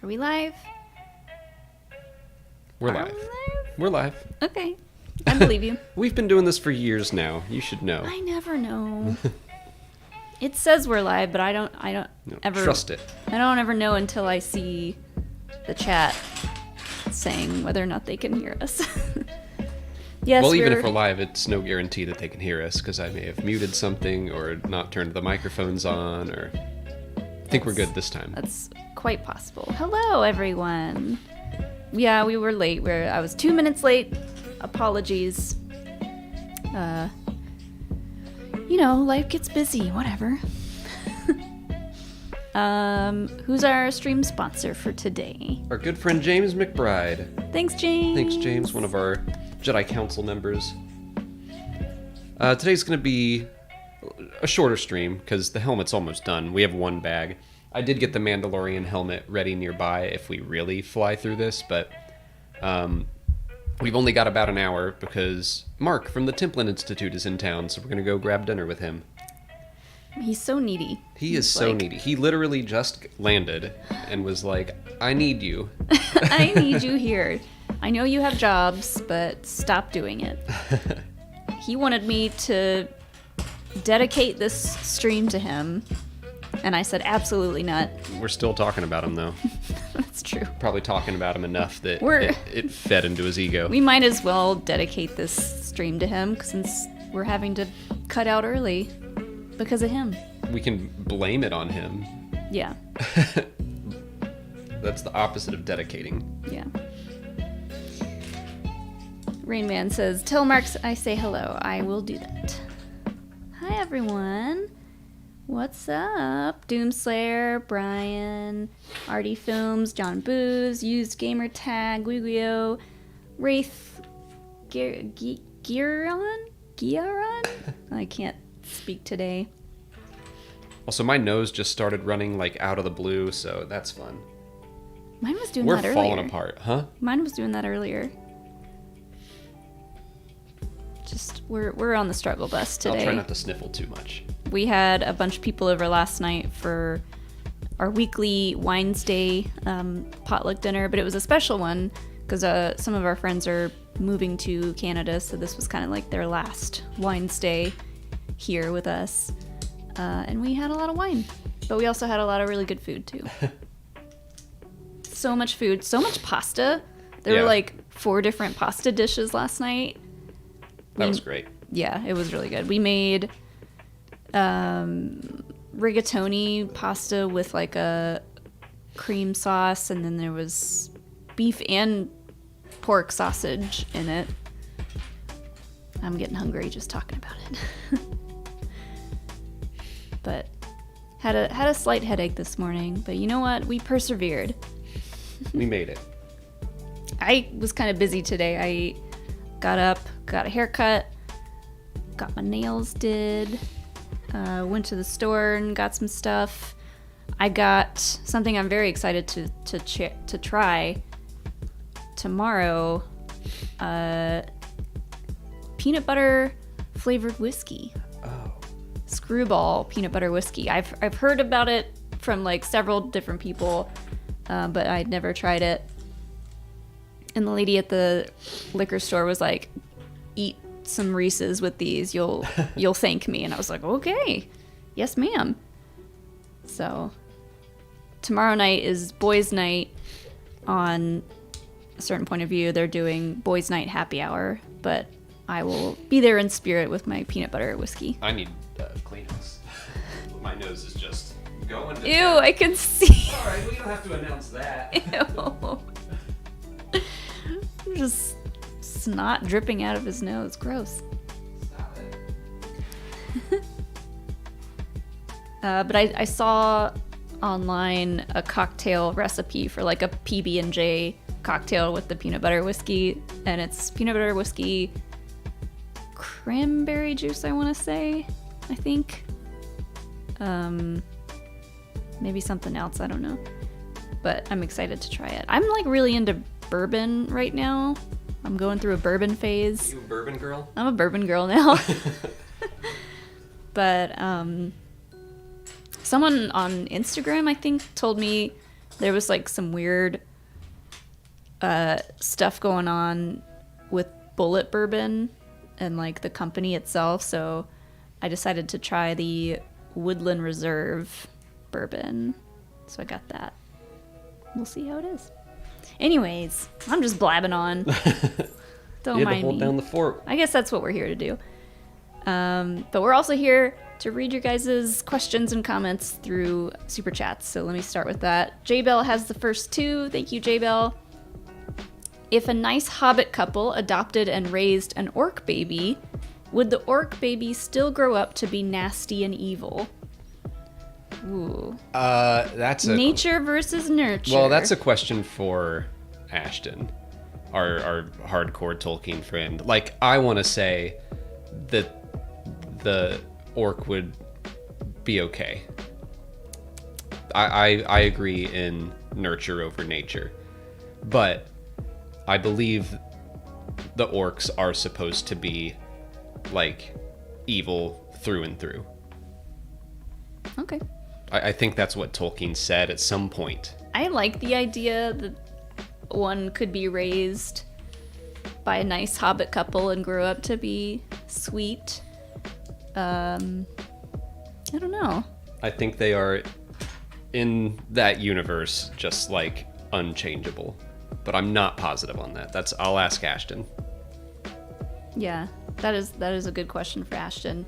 Are we live? We're live. We're live. Okay. I believe you. We've been doing this for years now. You should know. I never know. It says we're live, but I don't ever trust it. I don't ever know until I see the chat saying whether or not they can hear us. Yes. Well, even if we're live, it's no guarantee that they can hear us because I may have muted something or not turned the microphones on, or I think we're good this time. That's quite possible. Hello, everyone. Yeah, we were late. I was 2 minutes late. Apologies. Life gets busy. Whatever. Who's our stream sponsor for today? Our good friend James McBride. Thanks, James. Thanks, James, one of our Jedi Council members. Today's going to be a shorter stream because the helmet's almost done. We have one bag. I did get the Mandalorian helmet ready nearby if we really fly through this, but we've only got about an hour because Mark from the Templin Institute is in town, so we're going to go grab dinner with him. He's so needy. He is so needy. He literally just landed and was like, I need you. I need you here. I know you have jobs, but stop doing it. He wanted me to dedicate this stream to him, and I said absolutely not. We're still talking about him, though. That's true. Probably talking about him enough that it fed into his ego. We might as well dedicate this stream to him since we're having to cut out early because of him. We can blame it on him. Yeah. That's the opposite of dedicating. Yeah. Rain Man says, tell Marks I say hello. I will do that. Hi, everyone. What's up? Doomslayer, Brian, Artie Films, John Booze, Used Gamer Tag, Guiguio, Wraith, Gearon? I can't speak today. Also, my nose just started running like out of the blue, so that's fun. Mine was doing that earlier. We're falling apart, huh? Mine was doing that earlier. We're on the struggle bus today. I'll try not to sniffle too much. We had a bunch of people over last night for our weekly Wines Day potluck dinner, but it was a special one because some of our friends are moving to Canada, so this was kind of like their last Wines Day here with us. And we had a lot of wine, but we also had a lot of really good food too. So much food, so much pasta. There were like 4 different pasta dishes last night. That was great. Yeah, it was really good. We made rigatoni pasta with like a cream sauce, and then there was beef and pork sausage in it. I'm getting hungry just talking about it. But had a slight headache this morning, but you know what? We persevered. We made it. I was kind of busy today. I got up, got a haircut, got my nails did, went to the store and got some stuff. I got something I'm very excited to try tomorrow, peanut butter flavored whiskey. Oh. Screwball peanut butter whiskey. I've heard about it from like several different people, but I'd never tried it. And the lady at the liquor store was like, eat some Reese's with these. You'll thank me. And I was like, okay. Yes, ma'am. So tomorrow night is boys' night on a certain point of view. They're doing boys' night happy hour, but I will be there in spirit with my peanut butter whiskey. I need Kleenex. My nose is just going to Ew, town. I can see. All right, we don't have to announce that. Ew. Just snot dripping out of his nose. Gross. Stop it. But I saw online a cocktail recipe for like a PB&J cocktail with the peanut butter whiskey, and it's peanut butter whiskey, cranberry juice, I want to say, I think. Maybe something else, I don't know. But I'm excited to try it. I'm like really into bourbon right now. I'm going through a bourbon phase. You a bourbon girl? I'm a bourbon girl now. But someone on Instagram, I think, told me there was like some weird stuff going on with Bullet Bourbon and like the company itself, so I decided to try the Woodland Reserve bourbon. So I got that. We'll see how it is. Anyways, I'm just blabbing on. Don't you had mind to hold me. down the fort. I guess that's what we're here to do. But we're also here to read your guys' questions and comments through Super Chats. So let me start with that. J-Bell has the first two. Thank you, J-Bell. If a nice hobbit couple adopted and raised an orc baby, would the orc baby still grow up to be nasty and evil? Ooh. That's a Nature versus nurture. Well, that's a question for Ashton, our hardcore Tolkien friend. Like, I want to say that the orc would be okay. I agree in nurture over nature, but I believe the orcs are supposed to be like evil through and through. Okay. I think that's what Tolkien said at some point. I like the idea that one could be raised by a nice hobbit couple and grow up to be sweet. I don't know. I think they are, in that universe, just like unchangeable. But I'm not positive on that. I'll ask Ashton. Yeah, that is a good question for Ashton.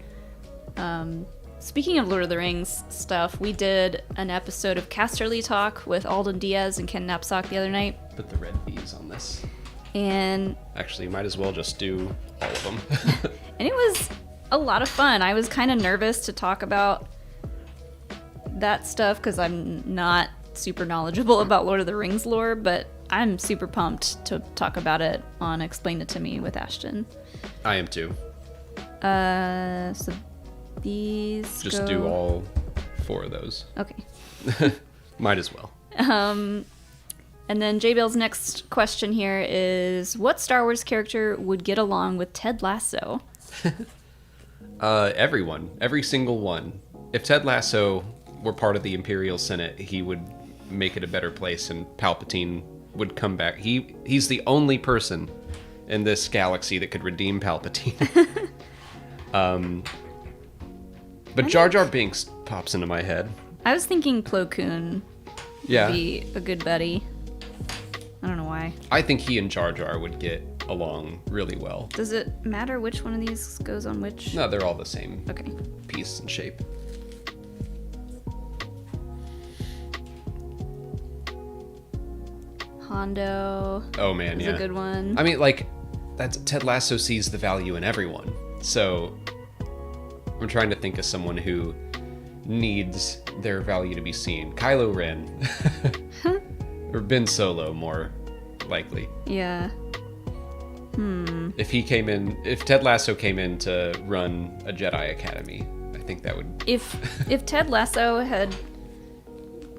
Speaking of Lord of the Rings stuff, we did an episode of Casterly Talk with Alden Diaz and Ken Knapsack the other night. Put the red V's on this. And actually, you might as well just do all of them. And it was a lot of fun. I was kind of nervous to talk about that stuff because I'm not super knowledgeable about Lord of the Rings lore, but I'm super pumped to talk about it on Explain It to Me with Ashton. I am too. So these just do all 4 of those. Okay. Might as well. And then J-Bill's next question here is, what Star Wars character would get along with Ted Lasso? Everyone. Every single one. If Ted Lasso were part of the Imperial Senate, he would make it a better place and Palpatine would come back. He's the only person in this galaxy that could redeem Palpatine. But Jar Jar Binks pops into my head. I was thinking Plo Koon would be a good buddy. I don't know why. I think he and Jar Jar would get along really well. Does it matter which one of these goes on which? No, they're all the same Okay. piece and shape. Hondo. Oh man, is yeah. a good one. I mean, like, that's Ted Lasso sees the value in everyone. So I'm trying to think of someone who needs their value to be seen. Kylo Ren. Or Ben Solo, more likely. Yeah. If Ted Lasso came in to run a Jedi Academy, I think that would... If Ted Lasso had,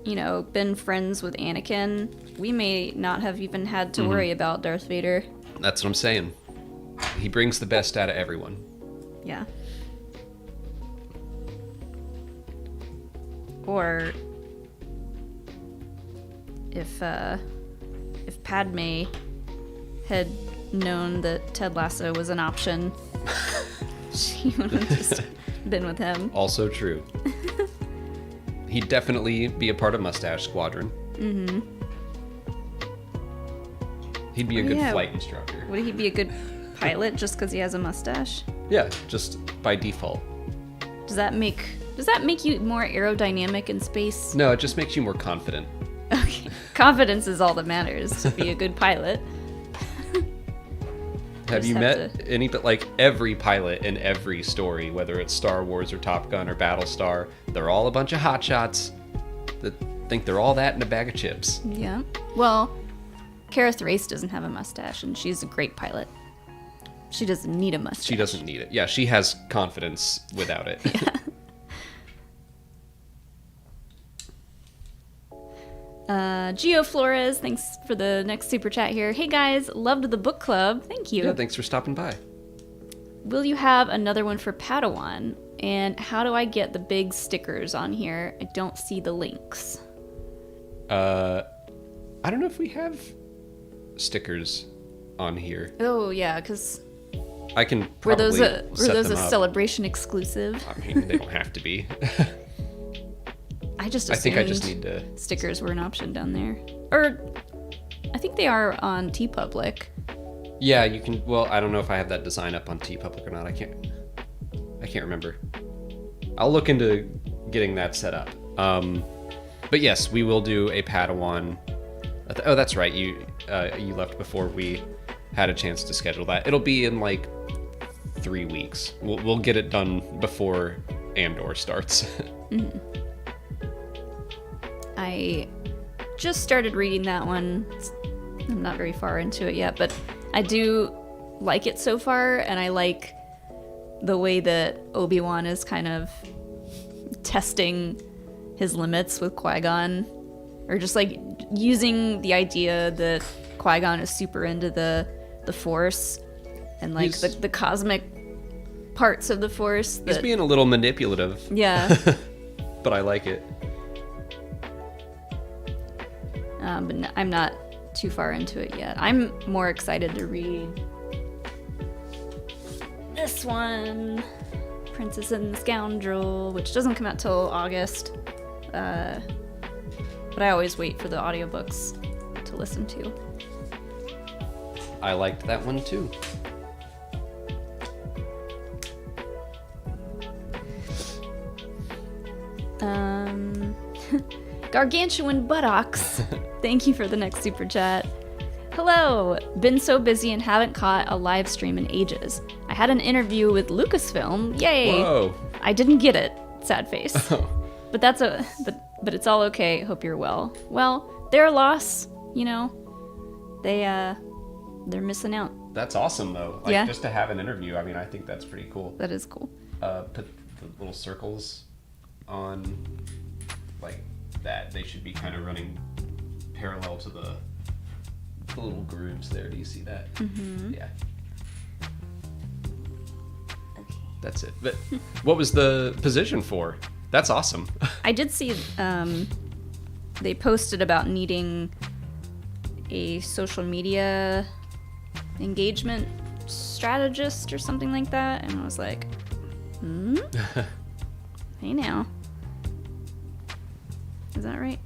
been friends with Anakin, we may not have even had to worry about Darth Vader. That's what I'm saying. He brings the best out of everyone. Yeah. Or if Padme had known that Ted Lasso was an option, she would have just been with him. Also true. He'd definitely be a part of Mustache Squadron. Mm-hmm. He'd be a good flight instructor. Would he be a good pilot just because he has a mustache? Yeah, just by default. Does that make you more aerodynamic in space? No, it just makes you more confident. Okay. Confidence is all that matters to be a good pilot. Have you met any, but like every pilot in every story, whether it's Star Wars or Top Gun or Battlestar, they're all a bunch of hotshots that think they're all that in a bag of chips. Yeah. Well, Kara Thrace doesn't have a mustache, and she's a great pilot. She doesn't need a mustache. She doesn't need it. Yeah, she has confidence without it. Yeah. Gio Flores, thanks for the next super chat here. Hey guys, loved the book club. Thank you. Yeah, thanks for stopping by. Will you have another one for Padawan? And how do I get the big stickers on here? I don't see the links. I don't know if we have stickers on here. Oh yeah, because I can were probably those a them up. Celebration exclusive? I mean, they don't have to be. I just I assumed think I just need to... stickers were an option down there. Or I think they are on TeePublic. Yeah, you can... Well, I don't know if I have that design up on TeePublic or not. I can't remember. I'll look into getting that set up. But yes, we will do a Padawan. Oh, that's right. You left before we had a chance to schedule that. It'll be in like 3 weeks. We'll get it done before Andor starts. Mm-hmm. I just started reading that one. I'm not very far into it yet, but I do like it so far, and I like the way that Obi-Wan is kind of testing his limits with Qui-Gon, or just like using the idea that Qui-Gon is super into the Force and like the cosmic parts of the Force. He's being a little manipulative. Yeah. But I like it. But I'm not too far into it yet. I'm more excited to read this one, Princess and the Scoundrel, which doesn't come out till August. But I always wait for the audiobooks to listen to. I liked that one too. Gargantuan buttocks. Thank you for the next super chat. Hello. Been so busy and haven't caught a live stream in ages. I had an interview with Lucasfilm. Yay. Whoa. I didn't get it. Sad face. Oh. But that's but it's all okay. Hope you're well. Well, their loss, you know. They're missing out. That's awesome though. Like, yeah. Just to have an interview. I mean, I think that's pretty cool. That is cool. Put the little circles on like that. They should be kind of running parallel to the little grooves there. Do you see that? Mm-hmm. Yeah. Okay. That's it. But what was the position for? That's awesome. I did see they posted about needing a social media engagement strategist or something like that, and I was like, hey now. Is that right?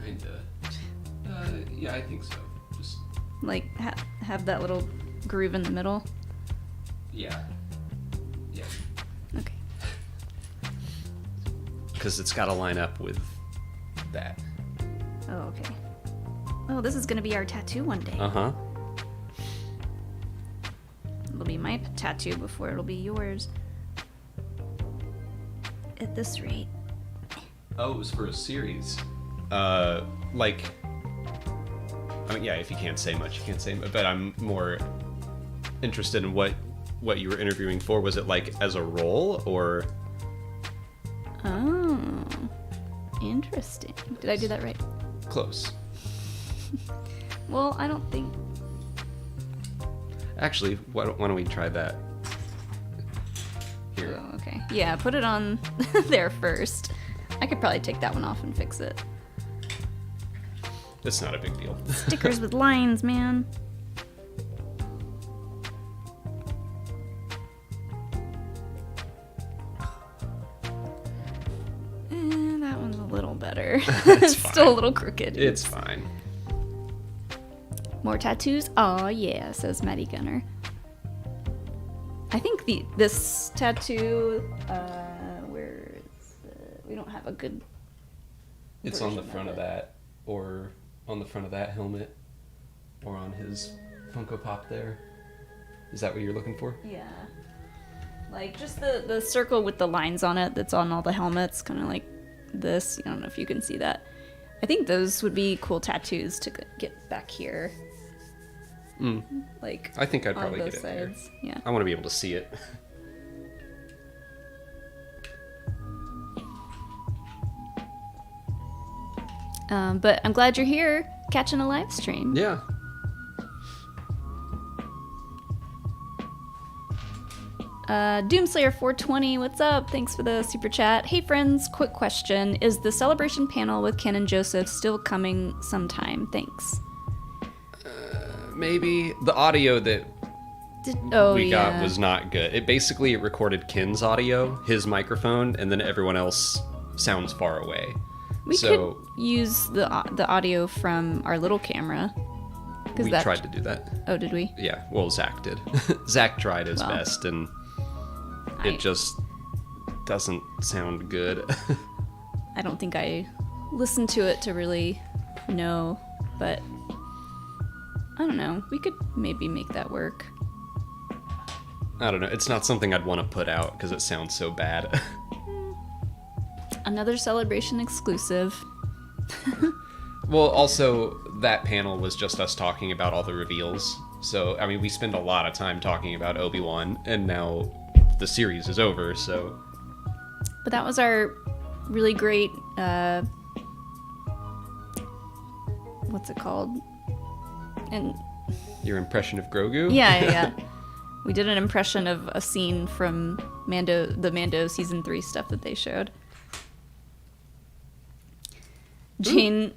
Kinda. Yeah, I think so. Just Like have that little groove in the middle? yeah. Okay. Because it's got to line up with that. Oh, okay. Oh, this is gonna be our tattoo one day. Uh-huh. It'll be my tattoo before it'll be yours. At this rate. Oh, it was for a series. Like, I mean, yeah, if you can't say much, you can't say much, but I'm more interested in what you were interviewing for. Was it like as a role or? Oh, interesting. Did I do that right? Close. Well, I don't think... Actually, why don't we try that? Here. Oh, okay. Yeah, put it on there first. I could probably take that one off and fix it. It's not a big deal. Stickers with lines, man. That one's a little better. It's still a little crooked. It's fine. More tattoos? Oh yeah, says Maddie Gunner. I think this tattoo, where is we don't have a good. It's on the front of of that, or on the front of that helmet, or on his Funko Pop there. Is that what you're looking for? Yeah. Like just the circle with the lines on it that's on all the helmets, kind of like this. I don't know if you can see that. I think those would be cool tattoos to get back here. Like I think I'd on probably both get it there. sides. Yeah. I want to be able to see it. But I'm glad you're here, catching a live stream. Yeah. Doomslayer420, what's up? Thanks for the super chat. Hey friends, quick question. Is the celebration panel with Ken and Joseph still coming sometime? Thanks. Maybe. The audio that we got was not good. It basically recorded Ken's audio, his microphone, and then everyone else sounds far away. We could use the audio from our little camera. We tried to do that. Oh, did we? Yeah, well, Zach did. Zach tried his best, and it just doesn't sound good. I don't think I listened to it to really know, but I don't know. We could maybe make that work. I don't know. It's not something I'd want to put out because it sounds so bad. Another Celebration exclusive. Well, also, that panel was just us talking about all the reveals. So, I mean, we spend a lot of time talking about Obi-Wan, and now the series is over, so... But that was our really great, what's it called? And your impression of Grogu? Yeah. We did an impression of a scene from the Mando Season 3 stuff that they showed. Jane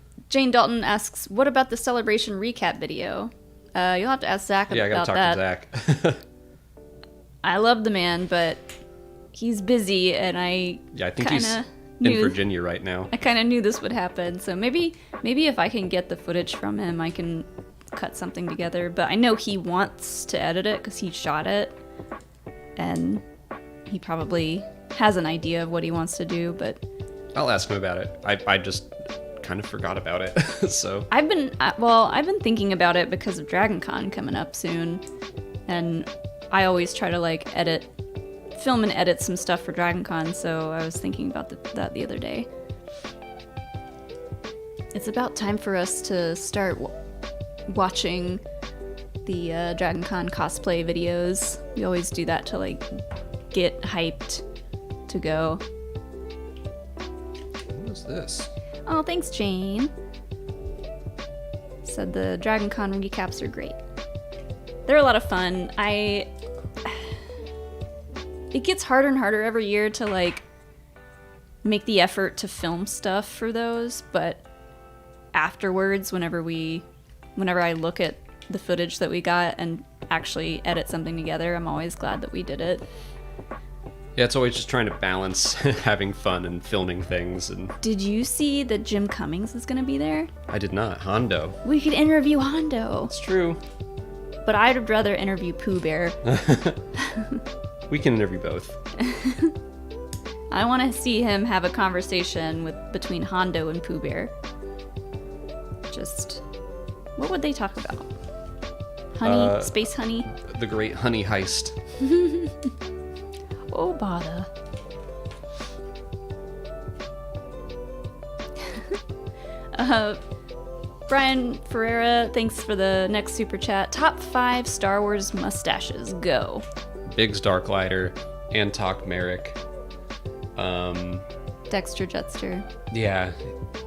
Dalton asks, what about the Celebration recap video? You'll have to ask Zach about that. Yeah, I gotta talk to Zach. I love the man, but he's busy, and I think he's in Virginia right now. I kind of knew this would happen, so maybe if I can get the footage from him, I can cut something together. But I know he wants to edit it because he shot it, and he probably has an idea of what he wants to do. But I'll ask him about it. I just kind of forgot about it. So I've been thinking about it because of Dragon Con coming up soon, and I always try to film and edit some stuff for Dragon Con, so I was thinking about that the other day. It's about time for us to start watching the Dragon Con cosplay videos. We always do that to get hyped to go. What is this? Oh, thanks, Jane. Said the Dragon Con recaps are great. They're a lot of fun. It gets harder and harder every year to make the effort to film stuff for those, but afterwards, whenever I look at the footage that we got and actually edit something together, I'm always glad that we did it. Yeah, it's always just trying to balance having fun and filming things. And did you see that Jim Cummings is going to be there? I did not. Hondo. We could interview Hondo. It's true. But I'd rather interview Pooh Bear. We can interview both. I want to see him have a conversation between Hondo and Pooh Bear. Just, what would they talk about? Honey? Space honey? The great honey heist. Oh, bother. Brian Ferreira, thanks for the next super chat. Top 5 Star Wars mustaches. Go. Biggs Darklighter, Antok Merrick. Dexter Jetster. Yeah,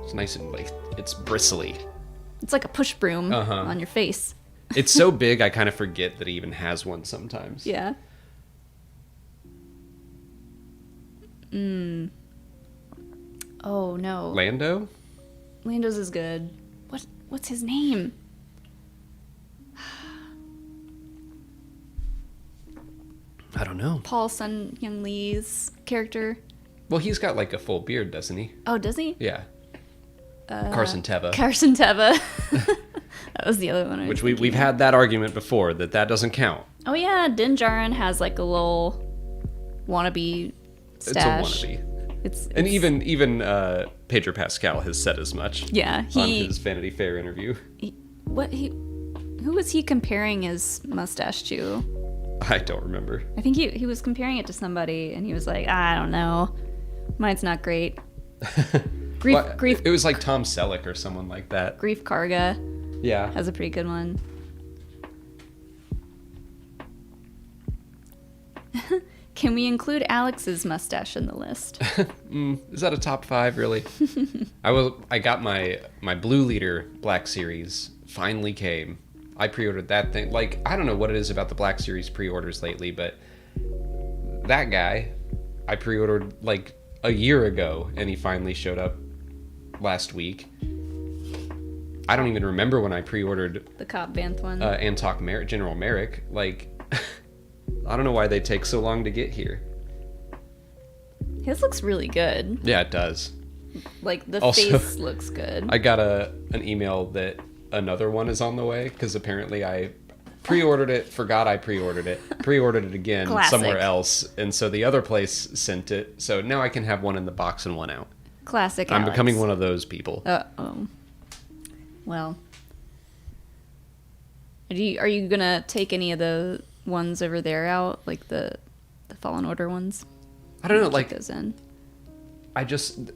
it's nice and it's bristly. It's like a push broom on your face. It's so big, I kind of forget that he even has one sometimes. Yeah. Oh no. Lando? Lando's is good. What's his name? I don't know. Paul Sun Young Lee's character. Well, he's got a full beard, doesn't he? Oh, does he? Yeah. Carson Teva. Carson Teva. That was the other one. Which we've had that argument before, that doesn't count. Oh yeah, Din Djarin has a little wannabe stash. It's a wannabe. And even Pedro Pascal has said as much. Yeah, on his Vanity Fair interview. Who was he comparing his mustache to? I don't remember. I think he was comparing it to somebody, and he was like, I don't know, mine's not great. Grief. It was like Tom Selleck or someone like that. Grief Karga. Yeah, has a pretty good one. Can we include Alex's mustache in the list? Is that a top 5, really? I got my Blue Leader Black Series finally came. I pre-ordered that thing. I don't know what it is about the Black Series pre-orders lately, but that guy, I pre-ordered like a year ago, and he finally showed up last week. I don't even remember when I pre-ordered The Cobb Vanth one. General Merrick. Like, I don't know why they take so long to get here. His looks really good. Yeah, it does. Like, the Also, face looks good. I got an email that another one is on the way, because apparently I pre-ordered it, forgot I pre-ordered it again Classic. somewhere else, and so the other place sent it. So now I can have one in the box and one out. Classic I'm Alex. becoming one of those people. Uh-oh. Well. Are you gonna take any of the ones over there out? Like the Fallen Order ones? I don't know, Keep like, those in.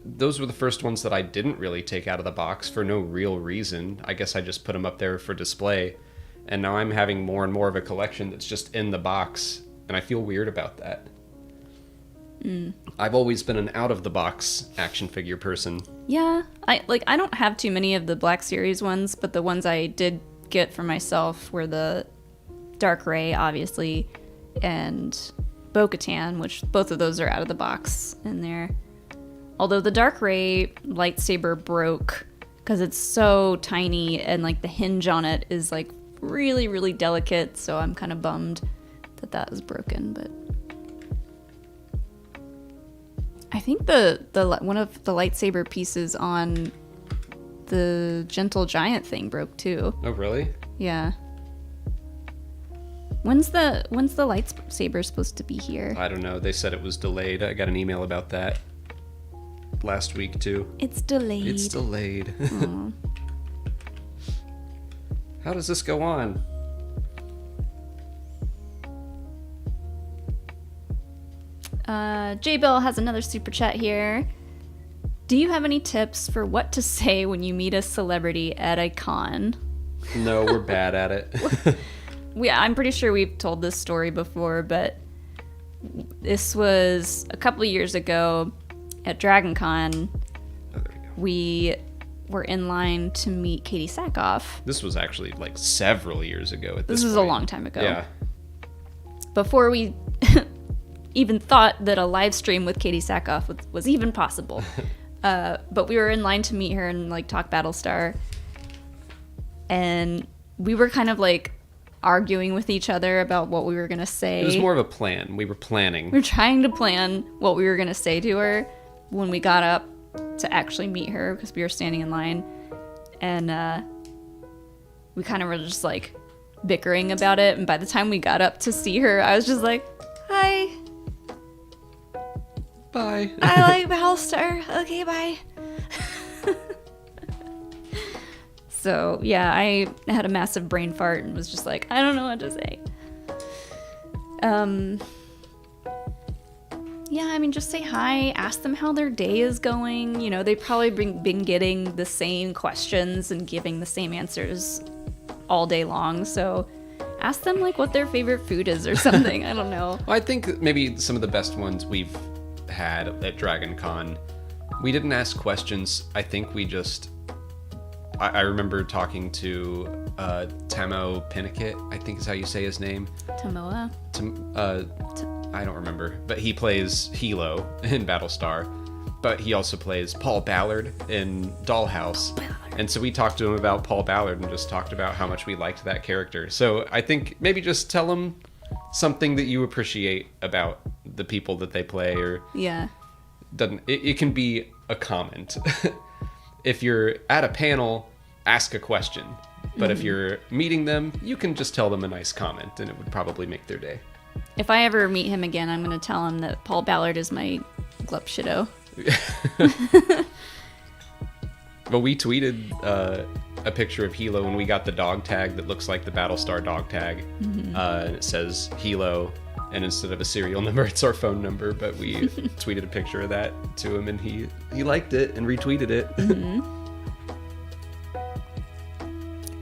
those were the first ones that I didn't really take out of the box for no real reason. I guess I just put them up there for display. And now I'm having more and more of a collection that's just in the box, and I feel weird about that. I've always been an out-of-the-box action figure person. Yeah, I don't have too many of the Black Series ones, but the ones I did get for myself were the Dark Ray, obviously, and Bo-Katan, which both of those are out of the box in there. Although the Dark Ray lightsaber broke because it's so tiny, and like the hinge on it is like really, really delicate, so I'm kind of bummed that was broken. But I think the one of the lightsaber pieces on the Gentle Giant thing broke too. Oh, really? Yeah. When's the lightsaber supposed to be here? I don't know. They said it was delayed. I got an email about that last week too. It's delayed. It's delayed. How does this go on? J Bill has another super chat here. Do you have any tips for what to say when you meet a celebrity at a con? No, we're bad at it. I'm pretty sure we've told this story before, but this was a couple of years ago at Dragon Con. Oh, there we go. We were in line to meet Katie Sackhoff. This was actually like several years ago at this This was point. a long time ago. Yeah. Before we even thought that a live stream with Katie Sackhoff was even possible. But we were in line to meet her and like talk Battlestar. And we were kind of like arguing with each other about what we were going to say. It was more of a plan. We were planning. We were trying to plan what we were going to say to her when we got up to actually meet her, because we were standing in line. And we kind of were just like bickering about it. And by the time we got up to see her, I was just like, hi. Bye. I like Battlestar. Okay, bye. So, yeah, I had a massive brain fart and was just like, I don't know what to say. Yeah, I mean, just say hi, ask them how their day is going. You know, they've probably been getting the same questions and giving the same answers all day long. So ask them, like, what their favorite food is or something. I don't know. Well, I think maybe some of the best ones we've had at Dragon Con, we didn't ask questions. I think we just... I remember talking to Tamo Pinnekit, I think is how you say his name. Tamoa? I don't remember, but he plays Hilo in Battlestar, but he also plays Paul Ballard in Dollhouse. And so we talked to him about Paul Ballard and just talked about how much we liked that character. So I think maybe just tell him something that you appreciate about the people that they play, or Yeah. it can be a comment. If you're at a panel, ask a question. But if you're meeting them, you can just tell them a nice comment, and it would probably make their day. If I ever meet him again, I'm going to tell him that Paul Ballard is my Glup Shido. But we tweeted a picture of Hilo, and we got the dog tag that looks like the Battlestar dog tag. It says Hilo, and instead of a serial number, it's our phone number. But we tweeted a picture of that to him, and he liked it and retweeted it.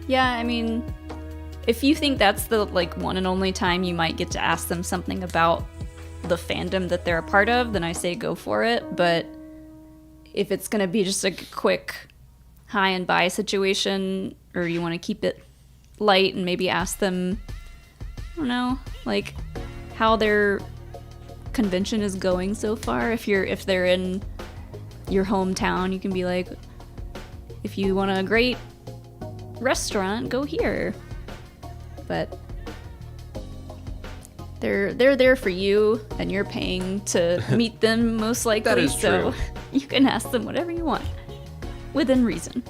Yeah, I mean, if you think that's the like one and only time you might get to ask them something about the fandom that they're a part of, then I say go for it. But if it's going to be just a quick hi and bye situation, or you want to keep it light and maybe ask them, I don't know, like how their convention is going so far. If they're in your hometown, you can be like, if you want a great restaurant, go here. But they're there for you, and you're paying to meet them most likely. That is so true. you can ask them whatever you want, within reason.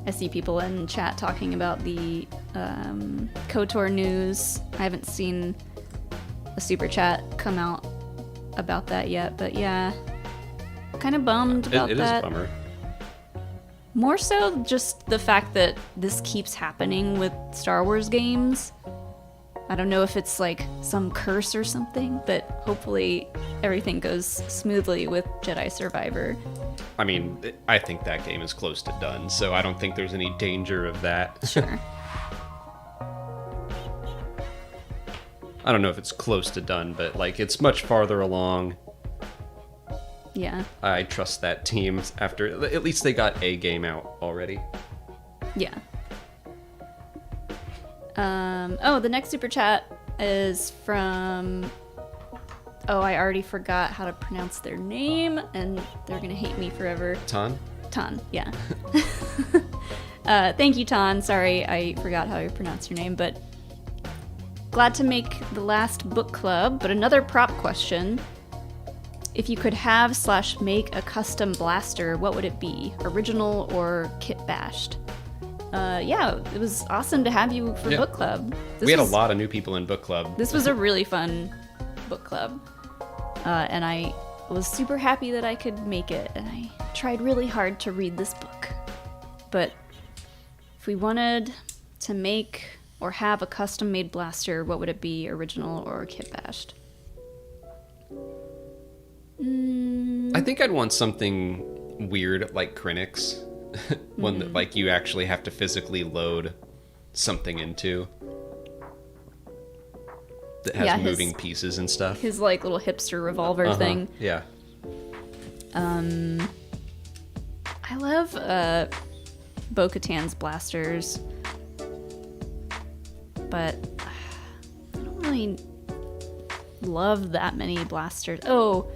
I see people in chat talking about the KOTOR news. I haven't seen a super chat come out about that yet, but yeah, kind of bummed about It that. is a bummer. More so just the fact that this keeps happening with Star Wars games. I don't know if it's like some curse or something, but hopefully everything goes smoothly with Jedi Survivor. I mean, I think that game is close to done, so I don't think there's any danger of that. Sure. I don't know if it's close to done, but like it's much farther along. Yeah. I trust that team after at least they got a game out already. Yeah. Oh, the next super chat is from... Oh, I already forgot how to pronounce their name, and they're gonna hate me forever. Tan? Tan, yeah. Thank you, Tan. Sorry, I forgot how to pronounce your name, but... Glad to make the last book club, but another prop question. If you could have/make a custom blaster, what would it be? Original or kit bashed? Yeah, it was awesome to have you for book club. We had a lot of new people in book club. This was a really fun book club. And I was super happy that I could make it, and I tried really hard to read this book. But if we wanted to make or have a custom-made blaster, what would it be, original or kit bashed? I think I'd want something weird like Krennic's. One that like you actually have to physically load something into. That has moving pieces and stuff. His like little hipster revolver thing. Yeah. I love Bo-Katan's blasters, but I don't really love that many blasters. Oh,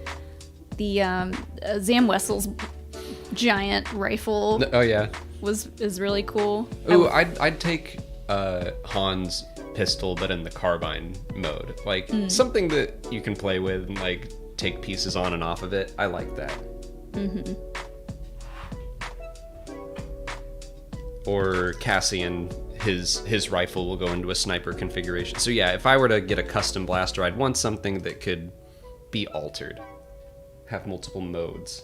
the Zam Wessel's giant rifle. Oh yeah. is really cool. Ooh, I'd take Han's pistol, but in the carbine mode, like something that you can play with and like take pieces on and off of it. I like that. Or Cassian, his rifle will go into a sniper configuration. So yeah, if I were to get a custom blaster, I'd want something that could be altered, have multiple modes.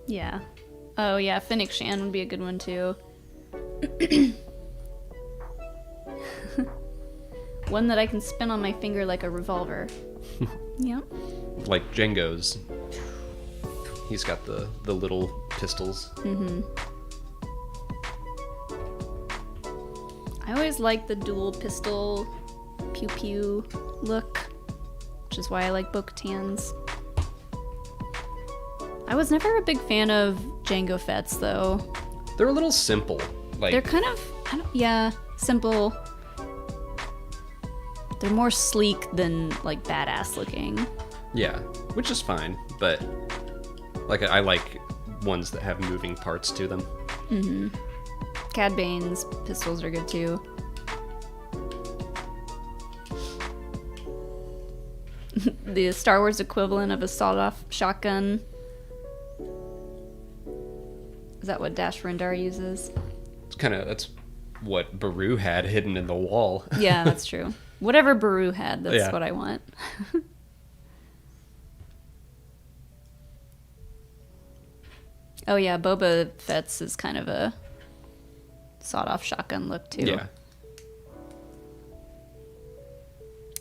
Yeah. Oh yeah, Finnick Shan would be a good one too. One that I can spin on my finger like a revolver. Yeah. Like Django's. He's got the little pistols. I always like the dual pistol pew pew look, which is why I like Bo-Katan's. I was never a big fan of Jango Fett's though. They're a little simple. Like They're kind of, simple. They're more sleek than like badass looking. yeah, which is fine, but like I like ones that have moving parts to them. Cad Bane's pistols are good too. The Star Wars equivalent of a sawed-off shotgun. Is that what Dash Rendar uses? That's what Baru had hidden in the wall. Yeah, that's true. Whatever Baru had, that's what I want. Oh yeah, Boba Fett's is kind of a sawed-off shotgun look too.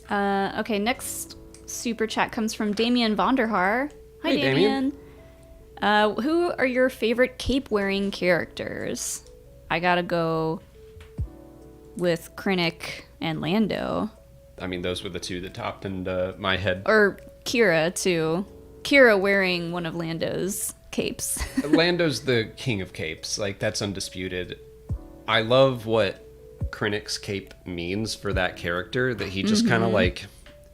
Yeah. Okay, next super chat comes from Damien Vonderhaar. Hi, Hey, Damien. Who are your favorite cape-wearing characters? I gotta go with Krennic and Lando. I mean, those were the two that topped into my head. Or Kira, too. Kira wearing one of Lando's capes. Lando's the king of capes. Like, that's undisputed. I love what Krennic's cape means for that character, that he just kind of like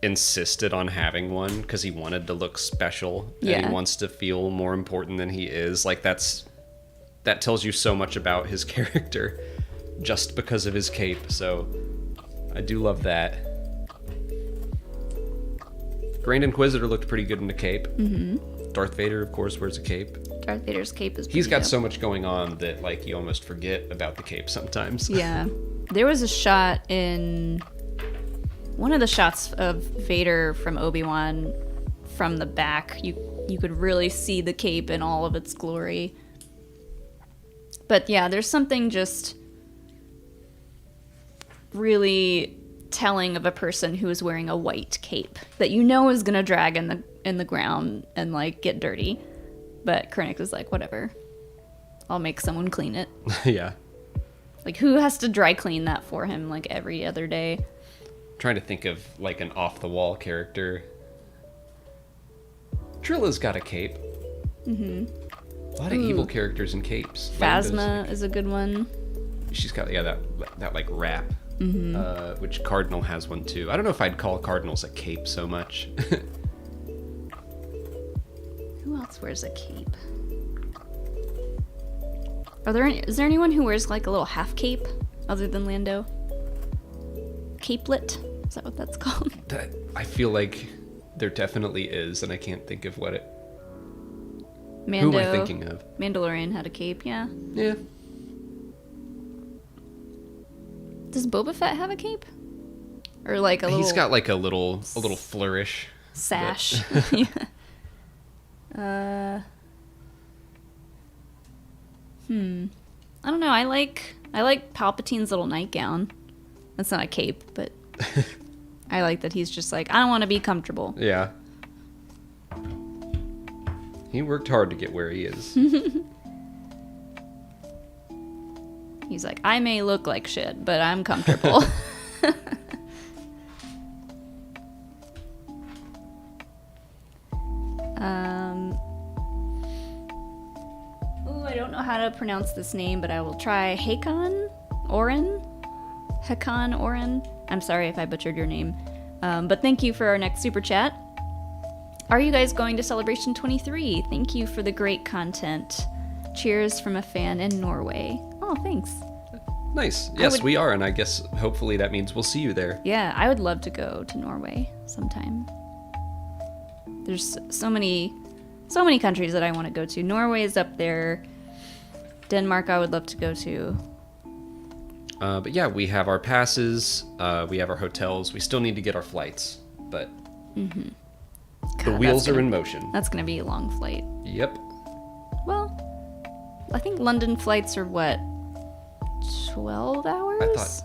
insisted on having one because he wanted to look special and he wants to feel more important than he is. Like, that tells you so much about his character just because of his cape. So I do love that. Grand Inquisitor looked pretty good in a cape. Darth Vader, of course, wears a cape. Darth Vader's cape is He's got dope. so much going on that, like, you almost forget about the cape sometimes. Yeah. There was a shot in one of the shots of Vader from Obi-Wan from the back. You could really see the cape in all of its glory. But yeah, there's something just really telling of a person who is wearing a white cape that you know is gonna drag in the ground and like get dirty. But Krennic was like, whatever, I'll make someone clean it. Yeah. Like, who has to dry clean that for him like every other day? Trying to think of like an off the wall character. Trilla's got a cape. A lot of evil characters in capes. Phasma is a good one. She's got that like wrap. Which Cardinal has one too. I don't know if I'd call Cardinals a cape so much. Who else wears a cape? Is there anyone who wears like a little half cape other than Lando? Capelet? Is that what that's called? I feel like there definitely is, and I can't think of what it. Mando, who am I thinking of? Mandalorian had a cape, yeah. Yeah. Does Boba Fett have a cape? Or like a little He's got like a little flourish. sash. Yeah. I don't know. I like Palpatine's little nightgown. That's not a cape, but I like that he's just like, I don't want to be comfortable. Yeah. He worked hard to get where he is. He's like, I may look like shit, but I'm comfortable. I don't know how to pronounce this name, but I will try. Hakan Oren? I'm sorry if I butchered your name. But thank you for our next super chat. Are you guys going to Celebration 23? Thank you for the great content. Cheers from a fan in Norway. Oh, thanks. Nice. Yes, we are, and I guess hopefully that means we'll see you there. Yeah, I would love to go to Norway sometime. There's so many countries that I want to go to. Norway is up there. Denmark I would love to go to. But yeah, we have our passes, we have our hotels. We still need to get our flights, but the wheels are in motion. That's going to be a long flight. Yep. Well, I think London flights are what, 12 hours?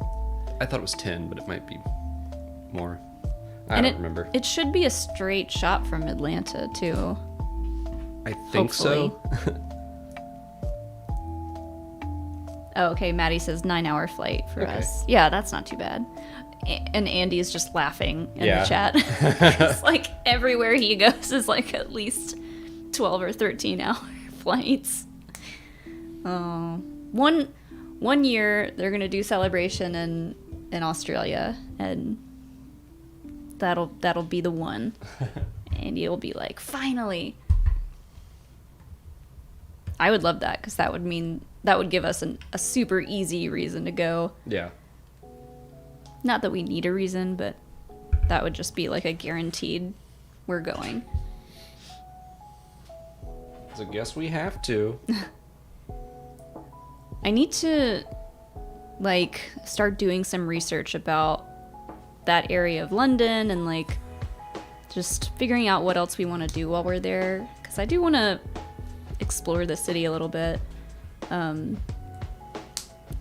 I thought it was 10, but it might be more. I don't remember. It should be a straight shot from Atlanta, too. I think so. Oh, okay. Maddie says 9-hour flight for us. Yeah, that's not too bad. And Andy is just laughing in the chat. It's like everywhere he goes is like at least 12 or 13-hour flights. Oh, one year they're gonna do Celebration in Australia, and that'll be the one. Andy will be like, finally. I would love that, because that would give us a super easy reason to go. Yeah. Not that we need a reason, but that would just be like a guaranteed we're going. So I guess we have to. I need to like start doing some research about that area of London and like just figuring out what else we want to do while we're there, because I do want to explore the city a little bit.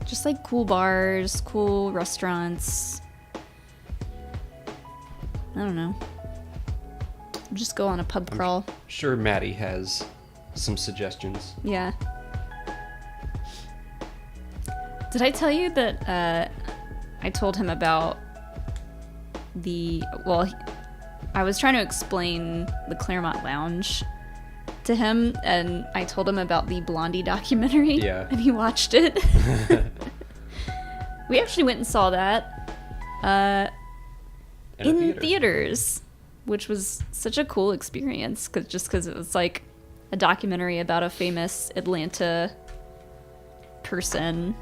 Just like cool bars, cool restaurants. I don't know. Just go on a pub crawl. Sure, Maddie has some suggestions. Yeah. Did I tell you that I told him about I was trying to explain the Claremont Lounge to him, and I told him about the Blondie documentary. Yeah. And he watched it. We actually went and saw that in theaters, which was such a cool experience, because it was like a documentary about a famous Atlanta person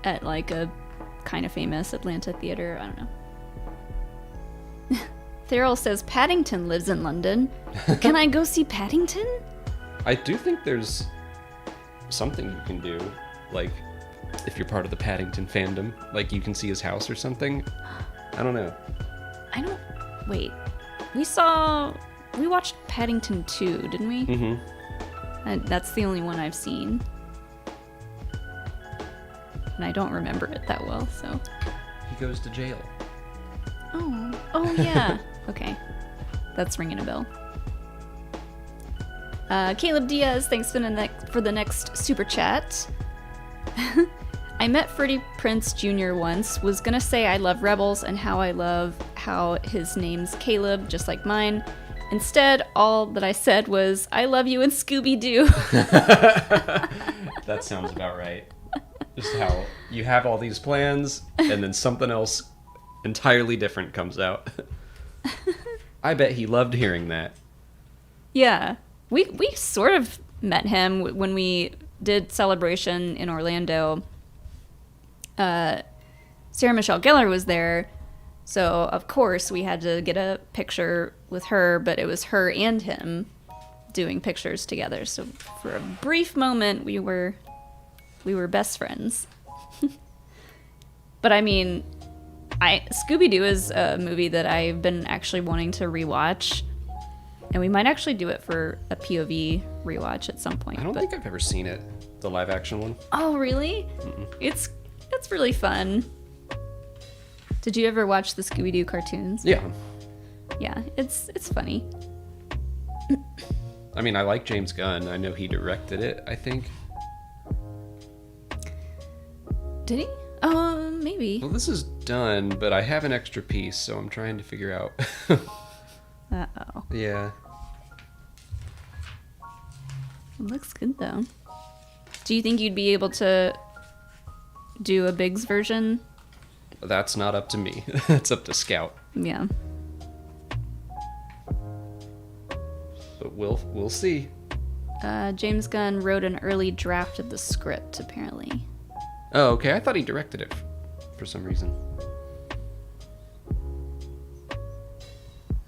at like a kind of famous Atlanta theater. I don't know. Therill says Paddington lives in London. Can I go see Paddington? I do think there's something you can do, like if you're part of the Paddington fandom, like you can see his house or something. I don't know. Wait. We watched Paddington 2, didn't we? Mm-hmm. And that's the only one I've seen. And I don't remember it that well, so. He goes to jail. Oh yeah. Okay. That's ringing a bell. Caleb Diaz, thanks for the next super chat. I met Freddie Prinze Jr. once, was gonna say I love Rebels and how I love how his name's Caleb, just like mine. Instead, all that I said was, I love you and Scooby-Doo. That sounds about right. Just how you have all these plans, and then something else entirely different comes out. I bet he loved hearing that. Yeah. We sort of met him when we did Celebration in Orlando. Sarah Michelle Gellar was there, so of course we had to get a picture with her, but it was her and him doing pictures together. So for a brief moment, we were best friends. But I mean, Scooby-Doo is a movie that I've been actually wanting to rewatch, and we might actually do it for a POV rewatch at some point. I don't think I've ever seen it, the live action one. Oh, really? Mm-mm. It's really fun. Did you ever watch the Scooby-Doo cartoons? Yeah. Yeah, it's funny. I mean, I like James Gunn. I know he directed it, I think. Did he? Maybe. Well, this is done, but I have an extra piece, so I'm trying to figure out. Uh-oh. Yeah. It looks good, though. Do you think you'd be able to do a Biggs version? That's not up to me. That's up to Scout. Yeah. But we'll see. James Gunn wrote an early draft of the script, apparently. Oh, okay. I thought he directed it for some reason.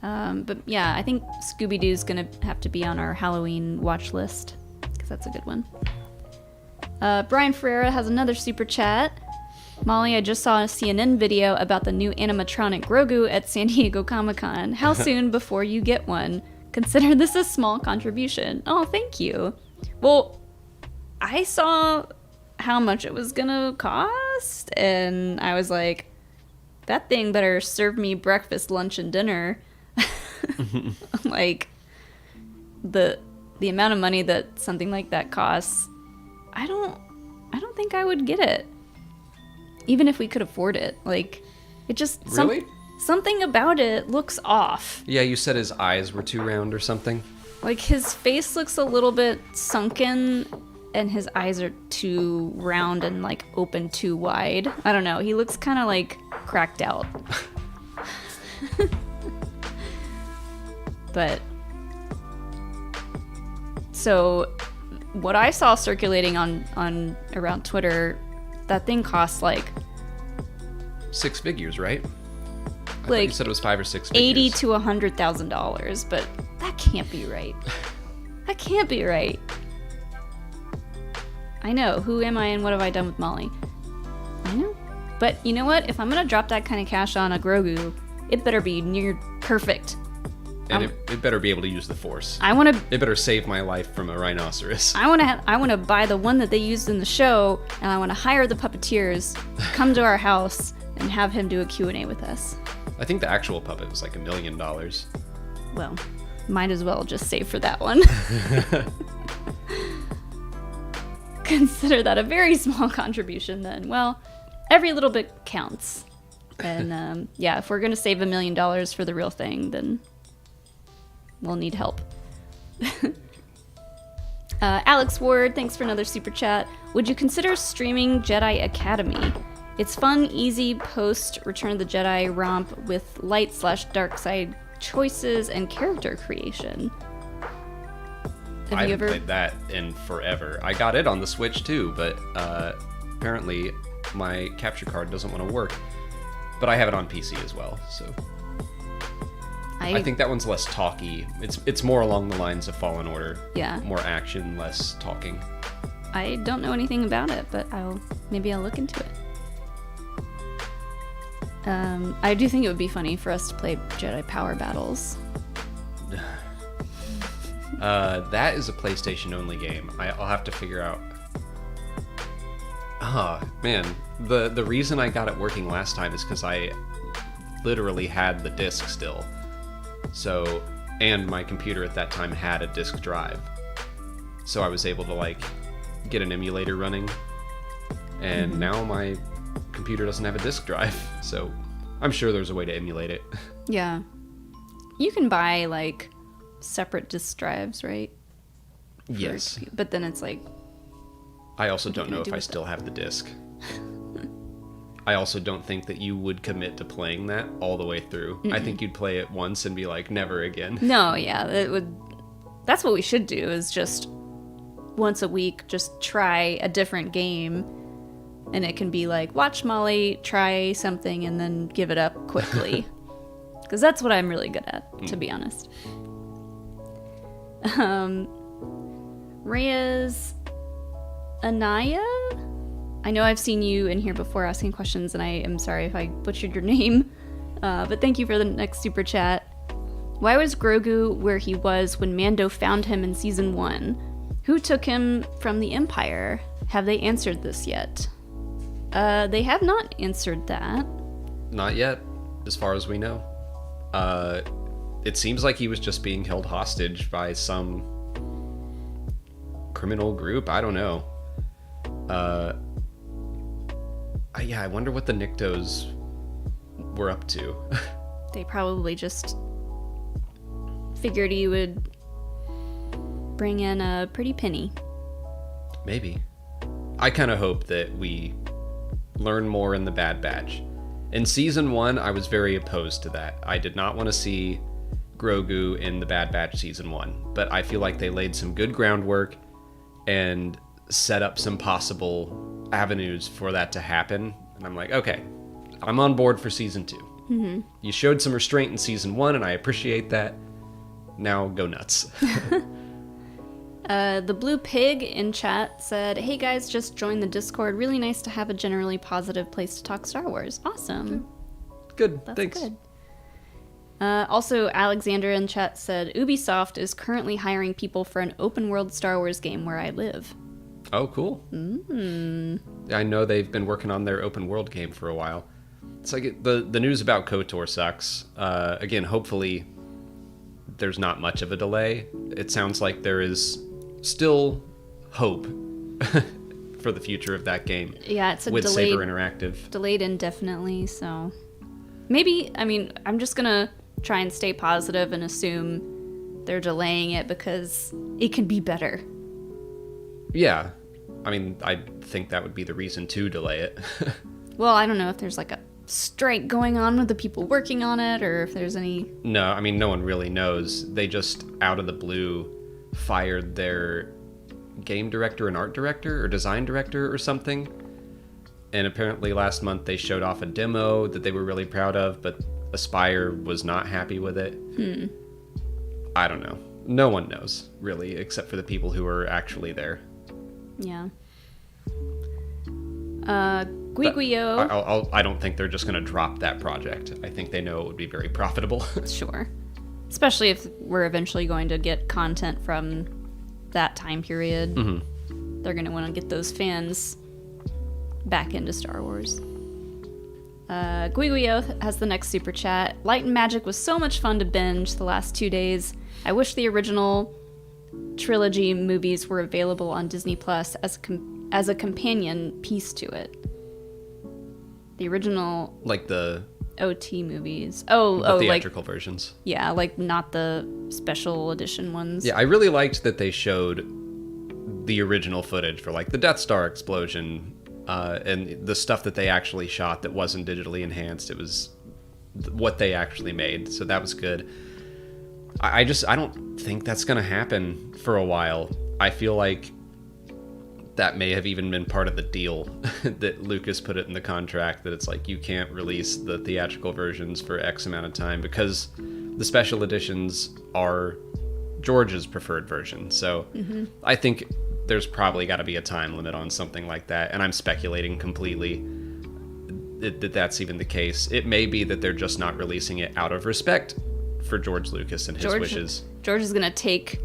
But yeah, I think Scooby-Doo's gonna have to be on our Halloween watch list, because that's a good one. Brian Ferreira has another super chat. Molly, I just saw a CNN video about the new animatronic Grogu at San Diego Comic-Con. How soon before you get one? Consider this a small contribution. Oh, thank you. Well, I saw how much it was gonna cost, and I was like, that thing better serve me breakfast, lunch, and dinner. Like, the amount of money that something like that costs, I don't think I would get it, even if we could afford it. Like, it just really something about it looks off. Yeah, you said his eyes were too round or something. Like, his face looks a little bit sunken, and his eyes are too round and like open too wide. I don't know. He looks kind of like cracked out. But so what I saw circulating on around Twitter, that thing costs like 6 figures, right? I like thought you said it was 5 or 6 $80,000 figures. to $100,000, but that can't be right. That can't be right. I know. Who am I and what have I done with Molly? I know. But you know what? If I'm gonna drop that kind of cash on a Grogu, it better be near perfect. And it better be able to use the Force. It better save my life from a rhinoceros. I want to buy the one that they used in the show, and I want to hire the puppeteers, come to our house, and have him do a Q&A with us. I think the actual puppet was like $1 million. Well, might as well just save for that one. Consider that a very small contribution then. Well, every little bit counts. And yeah, if we're going to save $1 million for the real thing, then we'll need help. Alex Ward, thanks for another super chat. Would you consider streaming Jedi Academy? It's fun, easy post Return of the Jedi romp with light/dark side choices and character creation. I haven't played that in forever. I got it on the Switch too, but apparently my capture card doesn't want to work. But I have it on PC as well, so I think that one's less talky. It's more along the lines of Fallen Order. Yeah. More action, less talking. I don't know anything about it, but maybe I'll look into it. I do think it would be funny for us to play Jedi Power Battles. That is a PlayStation only game. I'll have to figure out. Man, the reason I got it working last time is because I literally had the disc still. So, and my computer at that time had a disk drive. So I was able to get an emulator running. And now my computer doesn't have a disk drive. So I'm sure there's a way to emulate it. Yeah. You can buy separate disk drives, right? Yes. But then it's I also don't know if I still have the disc. I also don't think that you would commit to playing that all the way through. I think you'd play it once and be like, never again. No, yeah, that's what we should do, is just once a week, just try a different game. And it can be watch Molly try something and then give it up quickly. Because that's what I'm really good at, to be honest. Reyes Anaya? I know I've seen you in here before asking questions, and I am sorry if I butchered your name. But thank you for the next super chat. Why was Grogu where he was when Mando found him in Season 1? Who took him from the Empire? Have they answered this yet? They have not answered that. Not yet, as far as we know. It seems like he was just being held hostage by some criminal group. I don't know. I wonder what the Niktos were up to. They probably just figured he would bring in a pretty penny. Maybe. I kind of hope that we learn more in the Bad Batch. In Season 1, I was very opposed to that. I did not want to see Grogu in the Bad Batch Season 1, but I feel like they laid some good groundwork and set up some possible avenues for that to happen. And I'm like, okay, I'm on board for Season 2. Mm-hmm. You showed some restraint in Season 1, and I appreciate that. Now go nuts. The Blue Pig in chat said, hey guys, just joined the Discord. Really nice to have a generally positive place to talk Star Wars. Awesome. Good. That's Thanks. good. Also, Alexander in chat said, Ubisoft is currently hiring people for an open world Star Wars game where I live. Oh, cool. I know they've been working on their open world game for a while. It's like the news about KOTOR sucks. Again, hopefully there's not much of a delay. It sounds like there is still hope for the future of that game. Yeah, it's with Saber Interactive. Delayed indefinitely, so maybe, I'm just gonna try and stay positive and assume they're delaying it because it can be better. Yeah. I think that would be the reason to delay it. Well, I don't know if there's a strike going on with the people working on it, or if there's any... No, no one really knows. They just, out of the blue, fired their game director and art director, or design director, or something. And apparently last month they showed off a demo that they were really proud of, but Aspire was not happy with it. I don't know. No one knows, really, except for the people who are actually there. Yeah. Guiguio. I don't think they're just going to drop that project. I think they know it would be very profitable. Sure. Especially if we're eventually going to get content from that time period. Mm-hmm. They're going to want to get those fans back into Star Wars. Guiguio has the next super chat. Light and Magic was so much fun to binge the last 2 days. I wish the original trilogy movies were available on Disney Plus as a companion piece to it. The original, the OT movies. The theatrical versions. Yeah, not the special edition ones. Yeah, I really liked that they showed the original footage for like the Death Star explosion and the stuff that they actually shot that wasn't digitally enhanced. It was what they actually made, so that was good. I don't think that's gonna happen for a while. I feel like that may have even been part of the deal that Lucas put it in the contract, that it's like you can't release the theatrical versions for X amount of time because the special editions are George's preferred version. So I think there's probably got to be a time limit on something like that, and I'm speculating completely that that's even the case. It may be that they're just not releasing it out of respect for George Lucas and his wishes. George is gonna take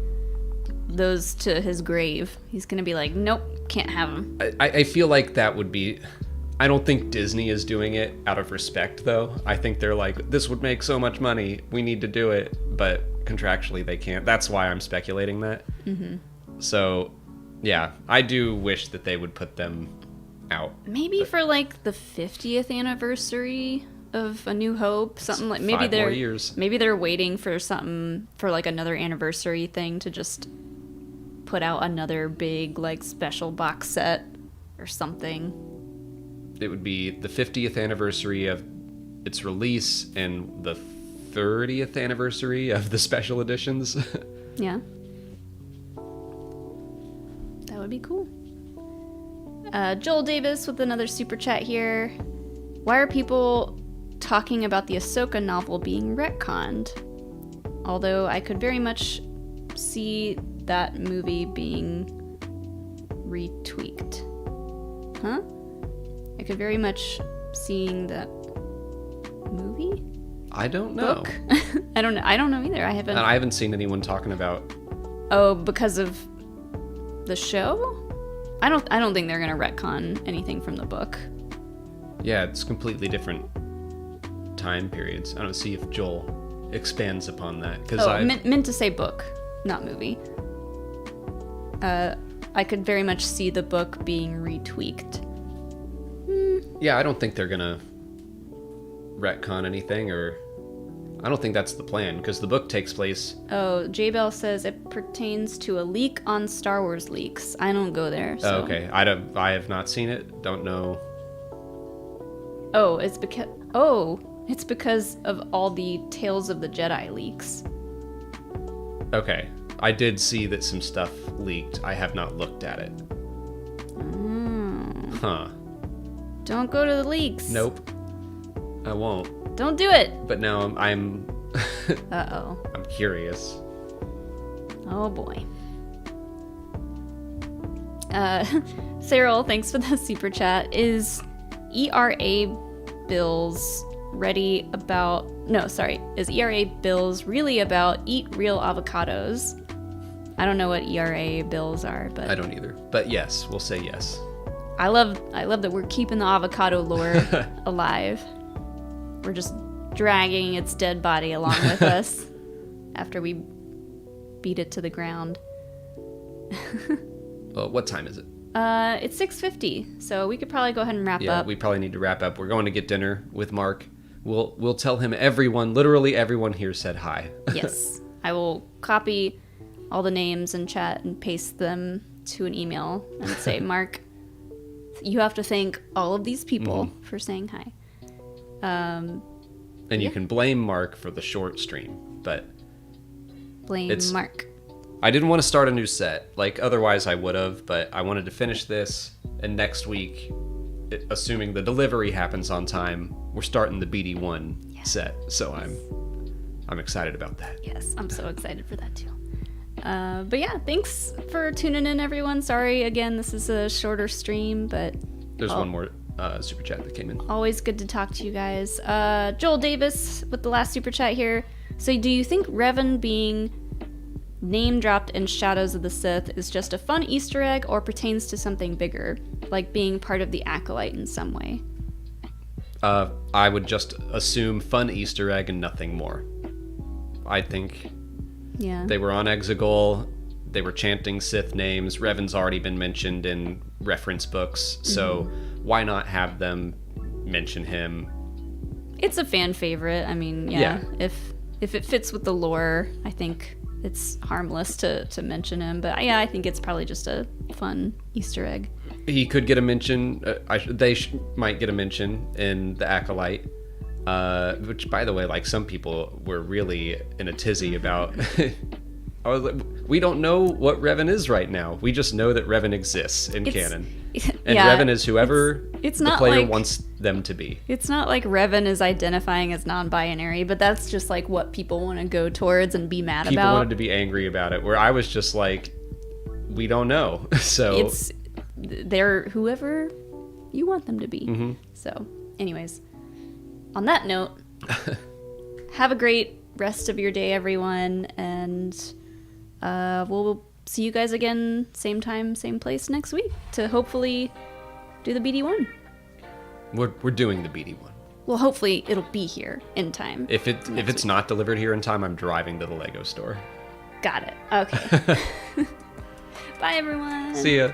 those to his grave. He's gonna be like, nope, can't have them. I feel like that would be... I don't think Disney is doing it out of respect, though. I think they're like, this would make so much money, we need to do it, but contractually they can't. That's why I'm speculating that. So, yeah, I do wish that they would put them out. Maybe for like the 50th anniversary of A New Hope, something like, maybe 5 more years. Maybe they're waiting for something, for like another anniversary thing to just put out another big like special box set or something. It would be the 50th anniversary of its release and the 30th anniversary of the special editions. Yeah. That would be cool. Joel Davis with another super chat here. Why are people talking about the Ahsoka novel being retconned? Although I could very much see that movie being retweaked. Huh? I could very much seeing that movie? I don't know. Book? I don't know either. I haven't seen anyone talking about... Oh, because of the show? I don't think they're gonna retcon anything from the book. Yeah, it's completely different time periods. I don't see if Joel expands upon that. Meant to say book, not movie. I could very much see the book being retweaked. Yeah, I don't think they're gonna retcon anything, or I don't think that's the plan, because the book takes place... Oh, J-Bell says it pertains to a leak on Star Wars leaks. I don't go there, so... Oh, okay. I have not seen it. Don't know. Oh, it's because of all the Tales of the Jedi leaks. Okay. I did see that some stuff leaked. I have not looked at it. Huh. Don't go to the leaks. Nope. I won't. Don't do it. But now I'm Uh-oh. I'm curious. Oh boy. Cyril, thanks for the super chat. Is ERA bills really about eat real avocados? I don't know what ERA bills are, but I don't either. But yes, we'll say yes. I love that we're keeping the avocado lore alive. We're just dragging its dead body along with us after we beat it to the ground. What time is it? It's 6:50, so we could probably go ahead and wrap up. Yeah, we probably need to wrap up. We're going to get dinner with Mark. We'll tell him literally everyone here said hi. Yes. I will copy all the names in chat and paste them to an email and say, Mark, you have to thank all of these people for saying hi. And you can blame Mark for the short stream, but... Blame Mark. I didn't want to start a new set. Otherwise I would have, but I wanted to finish this, and next week, assuming the delivery happens on time, we're starting the BD1 set, so I'm excited about that. Yes, I'm so excited for that too. But yeah, thanks for tuning in, everyone. Sorry, again, this is a shorter stream, but... There's one more super chat that came in. Always good to talk to you guys. Joel Davis with the last super chat here. So do you think Revan being name dropped in Shadows of the Sith is just a fun Easter egg or pertains to something bigger, like being part of the Acolyte in some way? I would just assume fun Easter egg and nothing more. I think they were on Exegol, they were chanting Sith names. Revan's already been mentioned in reference books, so why not have them mention him? It's a fan favorite. I mean, if it fits with the lore, I think it's harmless to mention him. But yeah, I think it's probably just a fun Easter egg. He could get a mention. Might get a mention in the Acolyte. Which, by the way, like, some people were really in a tizzy about. I was like, we don't know what Revan is right now. We just know that Revan exists in canon, and yeah, Revan is whoever it's the not player like, wants them to be. It's not like Revan is identifying as non-binary, but that's just like what people want to go towards and be mad People about. wanted to be angry about it, where I was just like, we don't know. So they're whoever you want them to be. Mm-hmm. So, anyways, on that note, have a great rest of your day, everyone, and we'll see you guys again, same time, same place next week to hopefully do the BD1. We're doing the BD1. Well, hopefully it'll be here in time. If it's not delivered here in time, I'm driving to the Lego store. Got it. Okay. Bye, everyone. See ya.